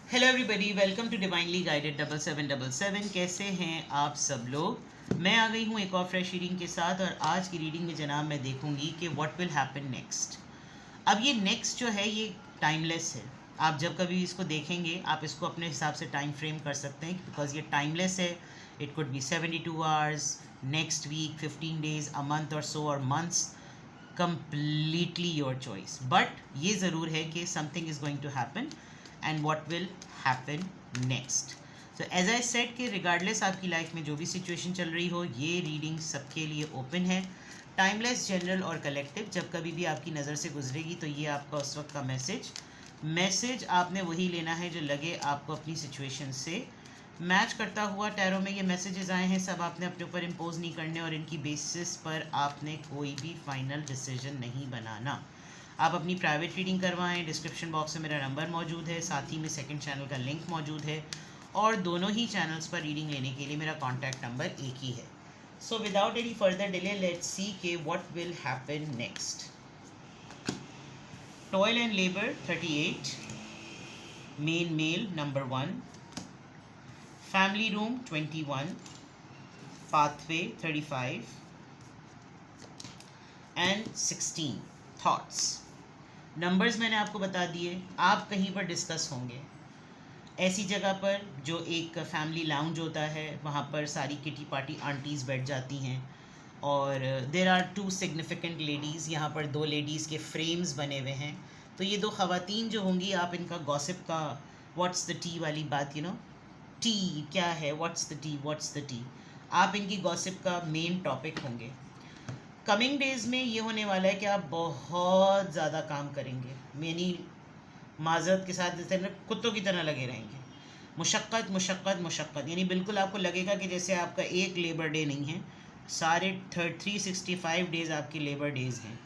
Hello everybody, welcome to divinely guided 7777। कैसे हैं आप सब लोग। मैं आ गई हूँ एक और फ्रेश रीडिंग के साथ, और आज की रीडिंग में जनाब मैं देखूंगी कि व्हाट विल हैपन नेक्स्ट। अब ये नेक्स्ट जो है ये टाइमलेस है। आप जब कभी इसको देखेंगे आप इसको अपने हिसाब से टाइम फ्रेम कर सकते हैं, बिकॉज ये टाइमलेस है। It could be 72 hours, next week, 15 days, a month और सो, और months, completely your choice. But ये ज़रूर है कि something is going to happen and what will happen next. So as I said कि regardless आपकी life में जो भी सिचुएशन चल रही हो, ये रीडिंग सबके लिए ओपन है। टाइमलेस, जनरल और कलेक्टिव, जब कभी भी आपकी नज़र से गुजरेगी तो ये आपका उस वक्त का मैसेज आपने वही लेना है जो लगे आपको अपनी सिचुएशन से मैच करता हुआ। टैरो में ये मैसेजेस आए हैं, सब आपने अपने ऊपर इम्पोज नहीं करने, और इनकी बेसिस पर आपने कोई भी फाइनल डिसीजन नहीं बनाना। आप अपनी प्राइवेट रीडिंग करवाएं। डिस्क्रिप्शन बॉक्स में मेरा नंबर मौजूद है, साथ ही में सेकंड चैनल का लिंक मौजूद है, और दोनों ही चैनल्स पर रीडिंग लेने के लिए मेरा कॉन्टैक्ट नंबर एक ही है। So without any further delay, let's see के what will happen next. Toil and labour 38, men male number 1, Family Room 21, Pathway 35 and 16, Thoughts। Numbers मैंने आपको बता दिए। आप कहीं पर डिस्कस होंगे ऐसी जगह पर जो एक फैमिली लाउंज होता है, वहाँ पर सारी किटी पार्टी आंटीज़ बैठ जाती हैं, और देर आर 2 सिग्निफिकेंट लेडीज़। यहाँ पर 2 लेडीज़ के फ्रेम्स बने हुए हैं। तो ये 2 ख़वातीन जो होंगी, आप इनका गॉसिप का व्हाट्स द टी वाली बात, टी क्या है, व्हाट्स द टी, आप इनकी गॉसिप का मेन टॉपिक होंगे। कमिंग डेज में ये होने वाला है कि आप बहुत ज़्यादा काम करेंगे, यानी माजरत के साथ जैसे कुत्तों की तरह लगे रहेंगे। मुशक्क़त मुशक्क़त मुशक्क़त, यानी बिल्कुल आपको लगेगा कि जैसे आपका एक लेबर डे नहीं है, सारे 365 डेज़ आपके लेबर डेज़ हैं,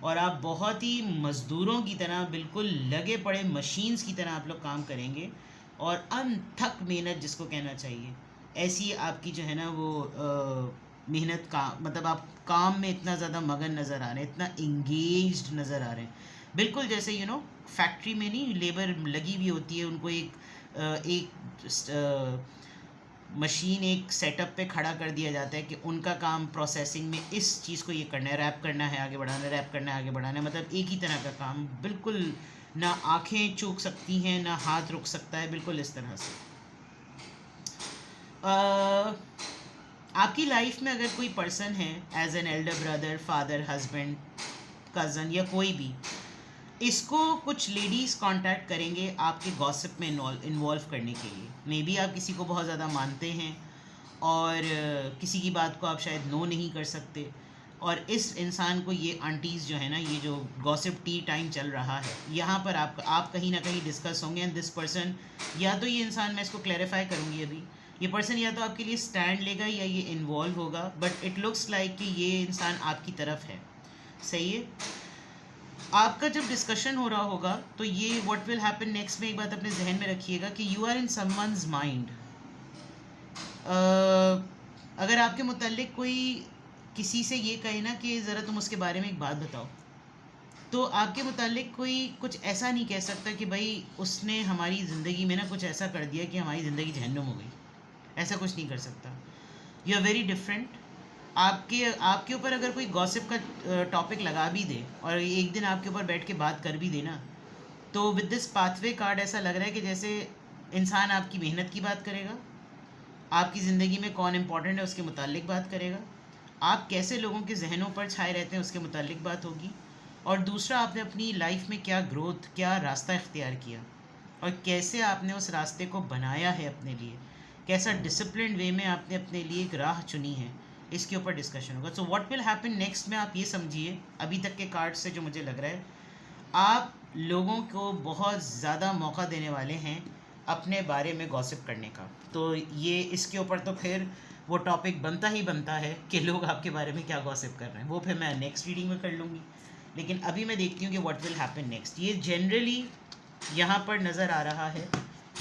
और आप बहुत ही मज़दूरों की तरह, बिल्कुल लगे पड़े मशीन्स की तरह आप लोग काम करेंगे, और अनथक मेहनत जिसको कहना चाहिए, ऐसी आपकी जो है ना वो मेहनत का मतलब, आप काम में इतना ज़्यादा मगन नज़र आ रहे हैं, इतना इंगेज्ड नज़र आ रहे हैं, बिल्कुल जैसे फैक्ट्री में नहीं लेबर लगी हुई होती है, उनको एक मशीन, एक सेटअप पे खड़ा कर दिया जाता है कि उनका काम प्रोसेसिंग में इस चीज़ को ये करना है, रैप करना है, आगे बढ़ाना है, रैप करना है, आगे बढ़ाना है, मतलब एक ही तरह का काम, बिल्कुल ना आंखें चूक सकती हैं, ना हाथ रुक सकता है, बिल्कुल इस तरह से। आपकी लाइफ में अगर कोई पर्सन है, as an elder brother, father, husband, cousin या कोई भी, इसको कुछ लेडीज़ कांटेक्ट करेंगे आपके गॉसिप में इन्वॉल्व करने के लिए। मे बी आप किसी को बहुत ज़्यादा मानते हैं, और किसी की बात को आप शायद नो नहीं कर सकते, और इस इंसान को ये आंटीज़ जो है ना, ये जो गॉसिप टी टाइम चल रहा है, यहाँ पर आप कहीं ना कहीं डिस्कस होंगे। एंड दिस पर्सन, या तो ये इंसान, मैं इसको क्लैरिफाई करूँगी अभी, ये पर्सन या तो आपके लिए स्टैंड लेगा या ये इन्वॉल्व होगा, बट इट लुक्स लाइक कि ये इंसान आपकी तरफ है। सही है। आपका जब डिस्कशन हो रहा होगा तो ये व्हाट विल हैपन नेक्स्ट में एक बात अपने जहन में रखिएगा कि you are in someone's mind. अगर आपके मुताल्लिक कोई किसी से ये कहे ना कि ज़रा तुम उसके बारे में एक बात बताओ, तो आपके मुताल्लिक कोई कुछ ऐसा नहीं कह सकता कि भाई उसने हमारी ज़िंदगी में ना कुछ ऐसा कर दिया कि हमारी ज़िंदगी जहन्नुम हो गई। ऐसा कुछ नहीं कर सकता। You are very different. आपके ऊपर अगर कोई गॉसिप का टॉपिक लगा भी दे और एक दिन आपके ऊपर बैठ के बात कर भी देना, तो विद दिस पाथवे कार्ड ऐसा लग रहा है कि जैसे इंसान आपकी मेहनत की बात करेगा, आपकी ज़िंदगी में कौन इम्पोर्टेंट है उसके मुतालिक बात करेगा, आप कैसे लोगों के जहनों पर छाए रहते हैं उसके मुतालिक बात होगी, और दूसरा आपने अपनी लाइफ में क्या ग्रोथ, क्या रास्ता इख्तियार किया, और कैसे आपने उस रास्ते को बनाया है अपने लिए, कैसा डिसिप्लिन वे में आपने अपने लिए एक राह चुनी है, इसके ऊपर डिस्कशन होगा। So what will happen next में आप ये समझिए, अभी तक के कार्ड से जो मुझे लग रहा है, आप लोगों को बहुत ज़्यादा मौका देने वाले हैं अपने बारे में गॉसिप करने का। तो ये इसके ऊपर तो फिर वो टॉपिक बनता ही बनता है कि लोग आपके बारे में क्या गॉसिप कर रहे हैं, वो फिर मैं नेक्स्ट रीडिंग में कर लूँगी। लेकिन अभी मैं देखती हूँ कि व्हाट विल हैपन नेक्स्ट। ये जनरली यहाँ पर नज़र आ रहा है,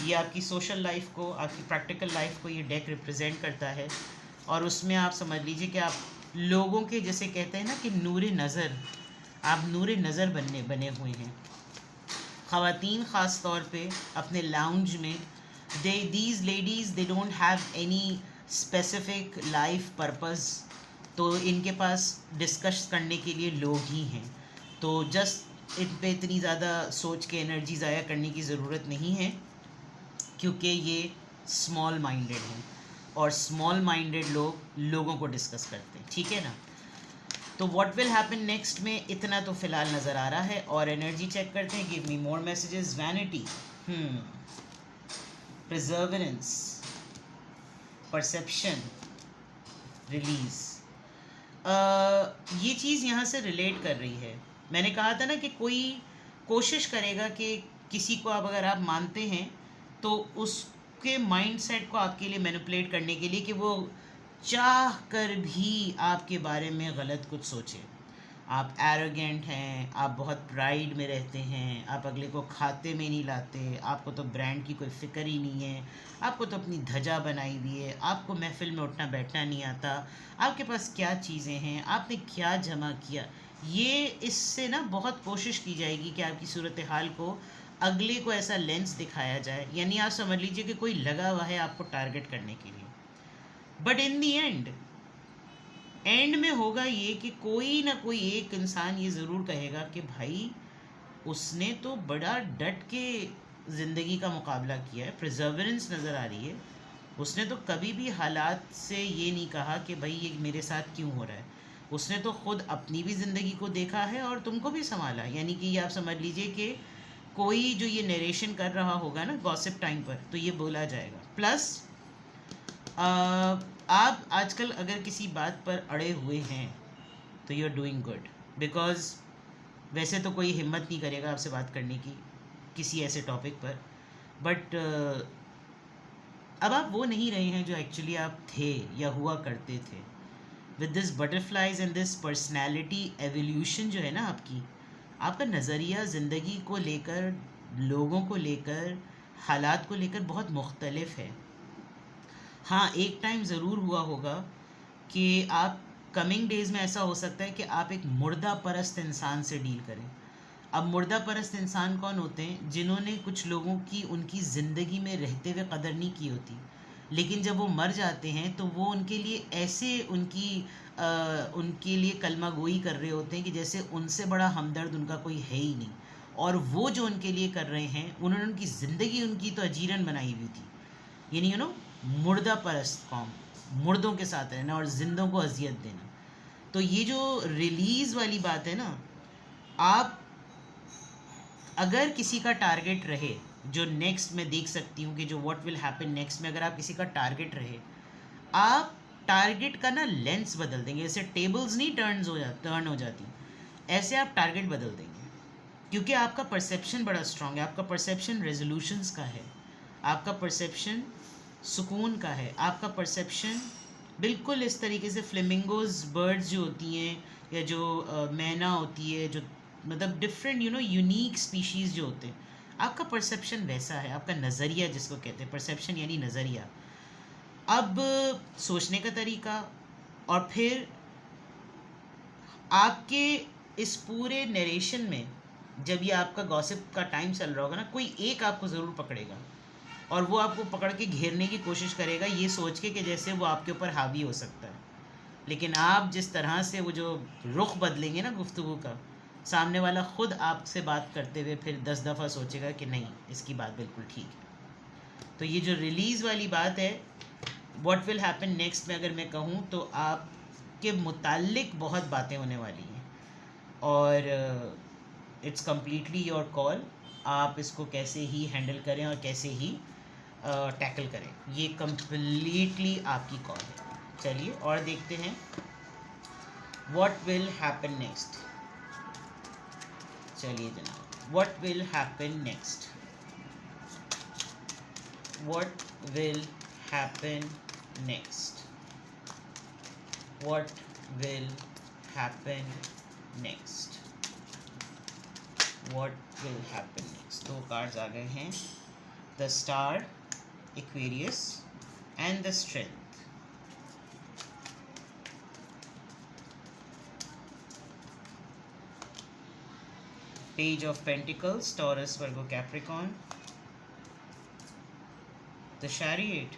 ये आपकी सोशल लाइफ को, आपकी प्रैक्टिकल लाइफ को ये डेक रिप्रेजेंट करता है, और उसमें आप समझ लीजिए कि आप लोगों के, जैसे कहते हैं ना कि नूरे नज़र, आप नूरे नज़र बने हुए हैं। ख़वातीन ख़ास तौर पे अपने लाउंज में, these ladies they don't have any specific life purpose, तो इनके पास डिस्कस करने के लिए लोग ही हैं। तो जस्ट इन पे इतनी ज़्यादा सोच के एनर्जी ज़ाया करने की ज़रूरत नहीं है, क्योंकि ये स्मॉल माइंडेड हैं और स्मॉल माइंडेड लोग लोगों को डिस्कस करते हैं, ठीक है ना। तो व्हाट विल हैपन नेक्स्ट में इतना तो फिलहाल नज़र आ रहा है। और एनर्जी चेक करते हैं। Give me more messages. Vanity, perseverance, perception, release. ये चीज़ यहाँ से रिलेट कर रही है। मैंने कहा था ना कि कोई कोशिश करेगा कि किसी को अगर आप मानते हैं तो उसके माइंडसेट को आपके लिए मैनिपुलेट करने के लिए कि वो चाह कर भी आपके बारे में गलत कुछ सोचे। आप एरोगेंट हैं, आप बहुत प्राइड में रहते हैं, आप अगले को खाते में नहीं लाते, आपको तो ब्रांड की कोई फ़िक्र ही नहीं है, आपको तो अपनी ध्वजा बनाई हुई है, आपको महफिल में उठना बैठना नहीं आता, आपके पास क्या चीज़ें हैं, आपने क्या जमा किया। ये इससे ना बहुत कोशिश की जाएगी कि आपकी सूरत हाल को अगले को ऐसा लेंस दिखाया जाए। यानी आप समझ लीजिए कि कोई लगा हुआ है आपको टारगेट करने के लिए। बट इन दी एंड में होगा ये कि कोई ना कोई एक इंसान ये ज़रूर कहेगा कि भाई उसने तो बड़ा डट के ज़िंदगी का मुकाबला किया है, प्रिजर्वेरेंस नज़र आ रही है। उसने तो कभी भी हालात से ये नहीं कहा कि भाई ये मेरे साथ क्यों हो रहा है। उसने तो ख़ुद अपनी भी ज़िंदगी को देखा है और तुमको भी संभाला। यानी कि ये आप समझ लीजिए कि कोई जो ये नरेशन कर रहा होगा ना गॉसिप टाइम पर, तो ये बोला जाएगा। प्लस आप आजकल अगर किसी बात पर अड़े हुए हैं तो you are doing good, because वैसे तो कोई हिम्मत नहीं करेगा आपसे बात करने की किसी ऐसे टॉपिक पर। बट अब आप वो नहीं रहे हैं जो एक्चुअली आप थे या हुआ करते थे। With this butterflies and this personality evolution जो है ना आपका नज़रिया ज़िंदगी को लेकर, लोगों को लेकर, हालात को लेकर बहुत मुख्तलिफ है। हाँ, एक टाइम ज़रूर हुआ होगा कि आप कमिंग डेज़ में ऐसा हो सकता है कि आप एक मुर्दा परस्त इंसान से डील करें। अब मुर्दा परस्त इंसान कौन होते हैं? जिन्होंने कुछ लोगों की उनकी ज़िंदगी में रहते हुए कदर नहीं की होती, लेकिन जब वो मर जाते हैं तो वो उनके लिए ऐसे उनके लिए कलमा गोई कर रहे होते हैं कि जैसे उनसे बड़ा हमदर्द उनका कोई है ही नहीं। और वो जो उनके लिए कर रहे हैं, उन्होंने उनकी ज़िंदगी उनकी तो अजीरन बनाई हुई थी। यानी मुर्दा परस्त कौम, मुर्दों के साथ रहना और जिंदों को अजियत देना। तो ये जो रिलीज़ वाली बात है ना, आप अगर किसी का टारगेट रहे, जो नेक्स्ट मैं देख सकती हूँ कि जो व्हाट विल हैपन नेक्स्ट में अगर आप किसी का टारगेट रहे, आप टारगेट का ना लेंस बदल देंगे। ऐसे टेबल्स नहीं टर्न हो जाती, ऐसे आप टारगेट बदल देंगे। क्योंकि आपका परसेप्शन बड़ा स्ट्रांग है, आपका परसेप्शन रेजोल्यूशंस का है, आपका परसेप्शन सुकून का है, आपका परसेप्शन बिल्कुल इस तरीके से फ्लेमिंगोज बर्ड्स जो होती हैं या जो मैना होती है, जो मतलब डिफरेंट यूनिक स्पीशीज़ जो होते हैं, आपका परसेप्शन वैसा है। आपका नज़रिया जिसको कहते हैं, परसेप्शन यानी नज़रिया। अब सोचने का तरीका, और फिर आपके इस पूरे नरेशन में जब ये आपका गॉसिप का टाइम चल रहा होगा ना, कोई एक आपको ज़रूर पकड़ेगा और वो आपको पकड़ के घेरने की कोशिश करेगा, ये सोच के कि जैसे वो आपके ऊपर हावी हो सकता है। लेकिन आप जिस तरह से वो जो रुख बदलेंगे ना गुफ्तगू का, सामने वाला ख़ुद आपसे बात करते हुए फिर 10 दफ़ा सोचेगा कि नहीं, इसकी बात बिल्कुल ठीक है। तो ये जो रिलीज़ वाली बात है, व्हाट विल हैपन नेक्स्ट में अगर मैं कहूँ तो आपके मुताल्लिक बहुत बातें होने वाली हैं और इट्स कम्प्लीटली योर कॉल। आप इसको कैसे ही हैंडल करें और कैसे ही टैकल करें, ये कम्प्लीटली आपकी कॉल है। चलिए और देखते हैं व्हाट विल हैपन नेक्स्ट। चलिए जनाब, what will happen next, what will happen next, what will happen next, what will happen next. 2 cards आ गए हैं, the star, Aquarius and the Strength. Page of Pentacles, Taurus, Virgo, Capricorn. The Chariot.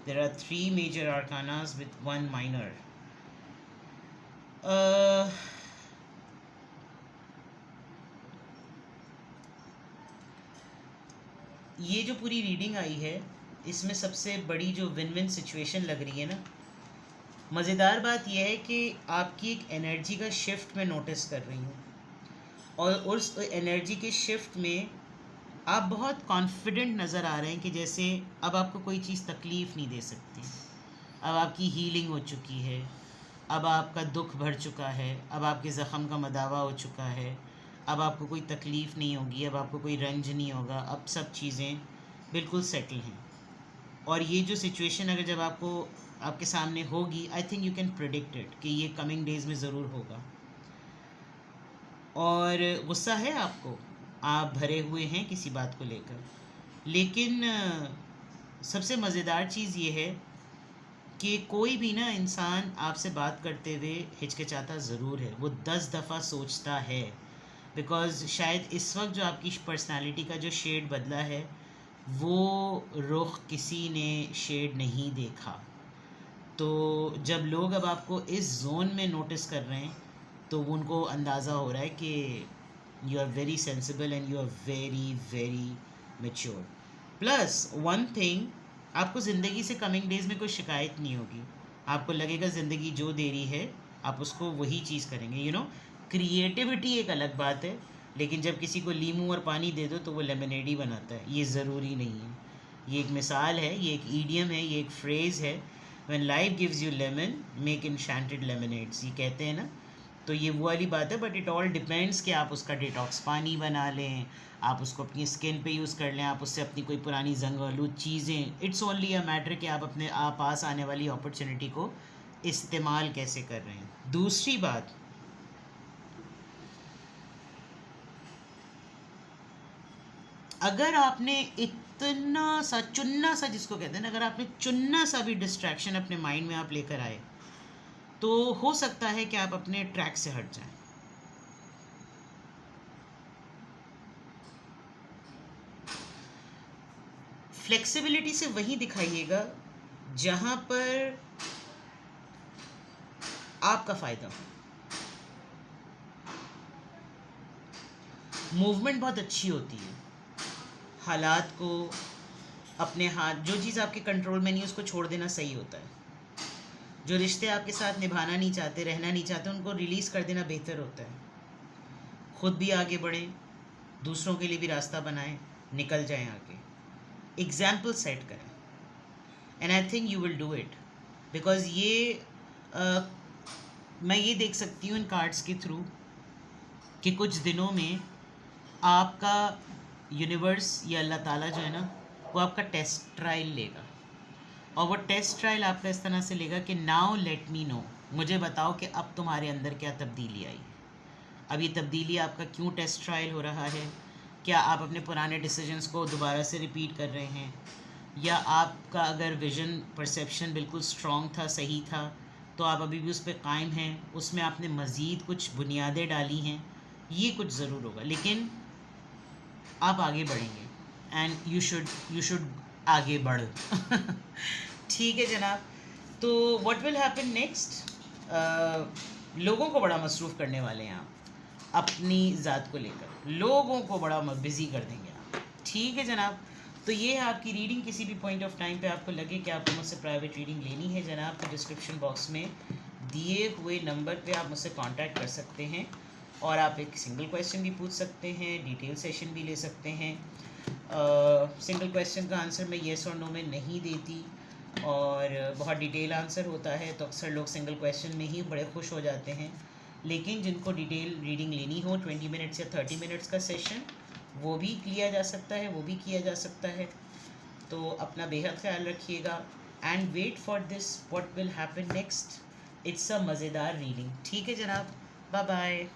There are 3 major arcanas with 1 minor. ये जो पूरी reading I है, इसमें सबसे बड़ी जो विन विन सिचुएशन लग रही है ना, मज़ेदार बात यह है कि आपकी एक एनर्जी का शिफ्ट मैं नोटिस कर रही हूँ, और उस एनर्जी के शिफ्ट में आप बहुत कॉन्फिडेंट नज़र आ रहे हैं कि जैसे अब आपको कोई चीज़ तकलीफ़ नहीं दे सकती, अब आपकी हीलिंग हो चुकी है, अब आपका दुख भर चुका है, अब आपके ज़ख़म का मदावा हो चुका है, अब आपको कोई तकलीफ़ नहीं होगी, अब आपको कोई रंज नहीं होगा, अब सब चीज़ें बिल्कुल सेटल हैं। और ये जो सिचुएशन अगर जब आपको आपके सामने होगी, I think you can predict it कि ये कमिंग डेज़ में ज़रूर होगा। और गुस्सा है आपको, आप भरे हुए हैं किसी बात को लेकर, लेकिन सबसे मज़ेदार चीज़ ये है कि कोई भी ना इंसान आपसे बात करते हुए हिचकिचाता ज़रूर है, वो 10 दफ़ा सोचता है, बिकॉज़ शायद इस वक्त जो आपकी पर्सनालिटी का जो शेड बदला है, वो रुख किसी ने शेड नहीं देखा। तो जब लोग अब आपको इस जोन में नोटिस कर रहे हैं, तो उनको अंदाज़ा हो रहा है कि you are very sensible and you are very very mature. Plus one thing, आपको ज़िंदगी से कमिंग डेज़ में कोई शिकायत नहीं होगी, आपको लगेगा ज़िंदगी जो दे रही है आप उसको वही चीज़ करेंगे। यू नो, क्रिएटिविटी एक अलग बात है, लेकिन जब किसी को लीमू और पानी दे दो तो वो लेमनेड ही बनाता है, ये ज़रूरी नहीं है। ये एक मिसाल है, ये एक ईडियम है, ये एक फ्रेज़ है, when life gives you lemon make enchanted lemonades, ये कहते हैं ना। तो ये वो वाली बात है, बट इट ऑल डिपेंड्स कि आप उसका डिटॉक्स पानी बना लें, आप उसको अपनी स्किन पे यूज़ कर लें, आप उससे अपनी कोई पुरानी जंग आलूद चीज़ें, इट्स ओनली अ मैटर कि आप अपने आप पास आने वाली अपॉर्चुनिटी को इस्तेमाल कैसे कर रहे हैं। दूसरी बात, अगर आपने इतना सा चुन्ना सा, जिसको कहते हैं ना, अगर आपने चुन्ना सा भी डिस्ट्रैक्शन अपने माइंड में आप लेकर आए, तो हो सकता है कि आप अपने ट्रैक से हट जाएं। फ्लेक्सिबिलिटी से वहीं दिखाइएगा जहां पर आपका फ़ायदा हो। मूवमेंट बहुत अच्छी होती है, हालात को अपने हाथ, जो चीज़ आपके कंट्रोल में नहीं उसको छोड़ देना सही होता है। जो रिश्ते आपके साथ निभाना नहीं चाहते, रहना नहीं चाहते, उनको रिलीज़ कर देना बेहतर होता है। खुद भी आगे बढ़ें, दूसरों के लिए भी रास्ता बनाएं, निकल जाएं आगे, एग्जाम्पल सेट करें, and I think you will do it. Because ये मैं ये देख सकती हूँ इन कार्ड्स के थ्रू कि कुछ दिनों में आपका यूनिवर्स या अल्लाह ताला जो है ना, वो आपका टेस्ट ट्रायल लेगा, और वो टेस्ट ट्रायल आपका इस तरह से लेगा कि नाउ लेट मी नो, मुझे बताओ कि अब तुम्हारे अंदर क्या तब्दीली आई, अब ये तब्दीली आपका क्यों टेस्ट ट्रायल हो रहा है, क्या आप अपने पुराने डिसीजंस को दोबारा से रिपीट कर रहे हैं, या आपका अगर विज़न परसेप्शन बिल्कुल स्ट्रॉन्ग था, सही था, तो आप अभी भी उस पर कायम हैं, उसमें आपने मज़ीद कुछ बुनियादें डाली हैं, ये कुछ ज़रूर होगा, लेकिन आप आगे बढ़ेंगे, एंड यू शुड आगे बढ़ ठीक है जनाब। तो व्हाट विल हैपन नेक्स्ट, लोगों को बड़ा मसरूफ़ करने वाले हैं आप, अपनी ज़ात को लेकर लोगों को बड़ा बिज़ी कर देंगे आप, ठीक है जनाब। तो ये है आपकी रीडिंग। किसी भी पॉइंट ऑफ टाइम पे आपको लगे कि आपको मुझसे प्राइवेट रीडिंग लेनी है जनाब, तो डिस्क्रिप्शन बॉक्स में दिए हुए नंबर पे आप मुझसे कांटेक्ट कर सकते हैं, और आप एक सिंगल क्वेश्चन भी पूछ सकते हैं, डिटेल सेशन भी ले सकते हैं। सिंगल क्वेश्चन का आंसर मैं येस और नो में नहीं देती, और बहुत डिटेल आंसर होता है तो अक्सर लोग सिंगल क्वेश्चन में ही बड़े खुश हो जाते हैं। लेकिन जिनको डिटेल रीडिंग लेनी हो, 20 मिनट्स या 30 मिनट्स का सेशन, वो भी लिया जा सकता है, वो भी किया जा सकता है। तो अपना बेहद ख्याल रखिएगा, and wait for this what will happen next. It's a मज़ेदार रीडिंग, ठीक है जनाब। Bye bye.